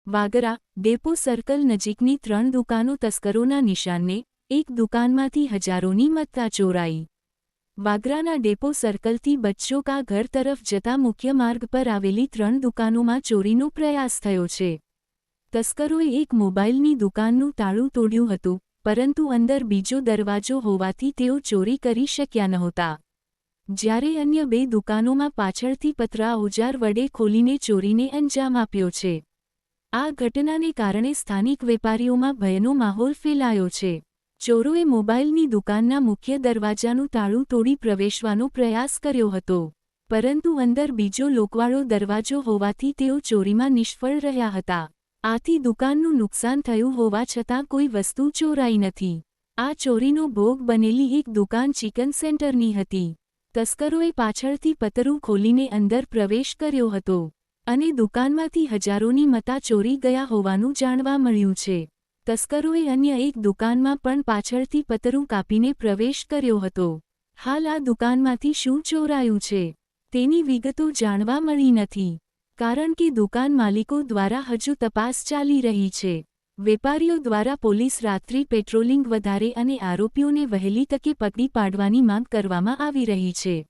Vagra depot circle નજીકની 3 દુકાનો તસ્કરોના નિશાને, એક દુકાનમાંથી હજારોની મત્તા ચોરાઈ। વાગરાના ડેપો સર્કલથી બચ્ચો કા ઘર તરફ જતા મુખ્ય માર્ગ પર આવેલી 3 દુકાનોમાં ચોરીનો પ્રયાસ થયો છે। તસ્કરોએ એક મોબાઈલની દુકાનનું તાળું તોડ્યું હતું, પરંતુ અંદર બીજો દરવાજો હોવાથી તેઓ ચોરી કરી શક્યા નહોતા। જ્યારે અન્ય 2 દુકાનોમાં પાછળથી પતરા ઓજાર વડે ખોલીને ચોરીને અંજામ આપ્યો છે। આ ઘટનાને કારણે સ્થાનિક વેપારીઓમાં ભયનો માહોલ ફેલાયો છે। ચોરોએ મોબાઈલની દુકાનના મુખ્ય દરવાજાનું તાળું તોડી પ્રવેશવાનો પ્રયાસ કર્યો હતો, પરંતુ અંદર બીજો લોકવાળો દરવાજો હોવાથી તેઓ ચોરીમાં નિષ્ફળ રહ્યા હતા। આથી દુકાનનું નુકસાન થયું હોવા છતાં કોઈ વસ્તુ ચોરાઈ નથી। આ ચોરીનો ભોગ બનેલી એક દુકાન ચિકન સેન્ટરની હતી। તસ્કરોએ પાછળથી પતરું ખોલીને અંદર પ્રવેશ કર્યો હતો અને દુકાનમાંથી હજારોની મત્તા ચોરી ગયા હોવાનું જાણવા મળ્યું છે। તસ્કરોએ અન્ય એક દુકાનમાં પણ પાછળથી પતરું કાપીને પ્રવેશ કર્યો હતો। હાલ આ દુકાનમાંથી શું ચોરાયું છે તેની વિગતો જાણવા મળી નથી, કારણ કે દુકાન માલિકો દ્વારા હજુ તપાસ ચાલી રહી છે। વેપારીઓ દ્વારા પોલીસ રાત્રિ પેટ્રોલિંગ વધારે અને આરોપીઓને વહેલી તકે પકડી પાડવાની માંગ કરવામાં આવી રહી છે।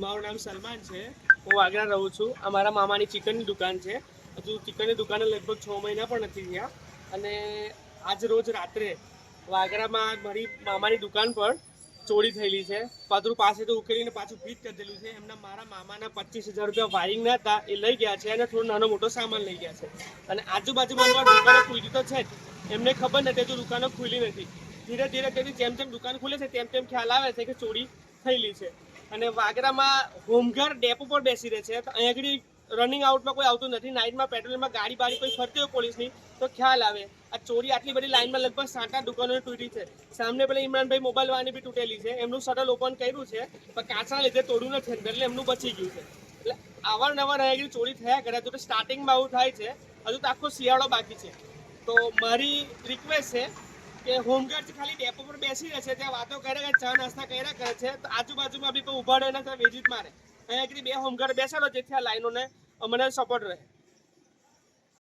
મારું નામ સલમાન છે, હું વાગરા રહું છું। અમારા મામાની ચિકનની દુકાન છે। હજુ ચિકનની દુકાને લગભગ 6 મહિના પણ નથી થયા અને આજ રોજ રાત્રે વાગરામાં મારી મામાની દુકાન પર ચોરી થયેલી છે। પતરું પાસેથી ઉકેલીને પાછું ફિટ કરી દેલું છે। એમના મારા મામાના 25,000 રૂપિયા વાયરિંગના હતા, એ લઈ ગયા છે અને થોડો નાનો મોટો સામાન લઈ ગયા છે। અને આજુબાજુમાં દુકાનો ખુલી તો છે જ, એમને ખબર નથી હજુ દુકાનો ખુલી નથી। ધીરે ધીરે કરી જેમ જેમ દુકાન ખુલે છે તેમ તેમ ખ્યાલ આવે છે કે ચોરી થયેલી છે। અને વાગરામાં હોમગાર્ડ ડેપો પર બેસી રહે છે, તો અહીંયા આગળ રનિંગ આઉટમાં કોઈ આવતું નથી। નાઇટમાં પેટ્રોલિંગમાં ગાડી બારી કોઈ ફરતી હોય પોલીસની તો ખ્યાલ આવે। આ ચોરી આટલી બધી લાઇનમાં લગભગ 7-8 દુકાનોને તૂટી છે। સામે પેલા ઇમરાનભાઈ મોબાઈલ વાળાની બી તૂટેલી છે, એમનું શટર ઓપન કર્યું છે પણ કાચના લીધે તોડ્યું નથી એટલે એમનું બચી ગયું છે। એટલે અવારનવાર અહીંયા આગળ ચોરી થયા કરે તો સ્ટાર્ટિંગમાં આવું થાય છે, હજુ તો આખો શિયાળો બાકી છે। તો મારી રિક્વેસ્ટ છે કે હોમગાર્ડ ખાલી ડેપો પર બેસી રહે છે, ત્યાં વાતો કર્યા કરે, ચા નાસ્તા કર્યા કરે છે, તો આજુબાજુમાં બી કોઈ ઉભા રહે ને વિઝિટ મારે। અહીંયા આગળ 2 હોમગાર્ડ બેસાડો જેથી આ લાઈનોને અમને સપોર્ટ રહે।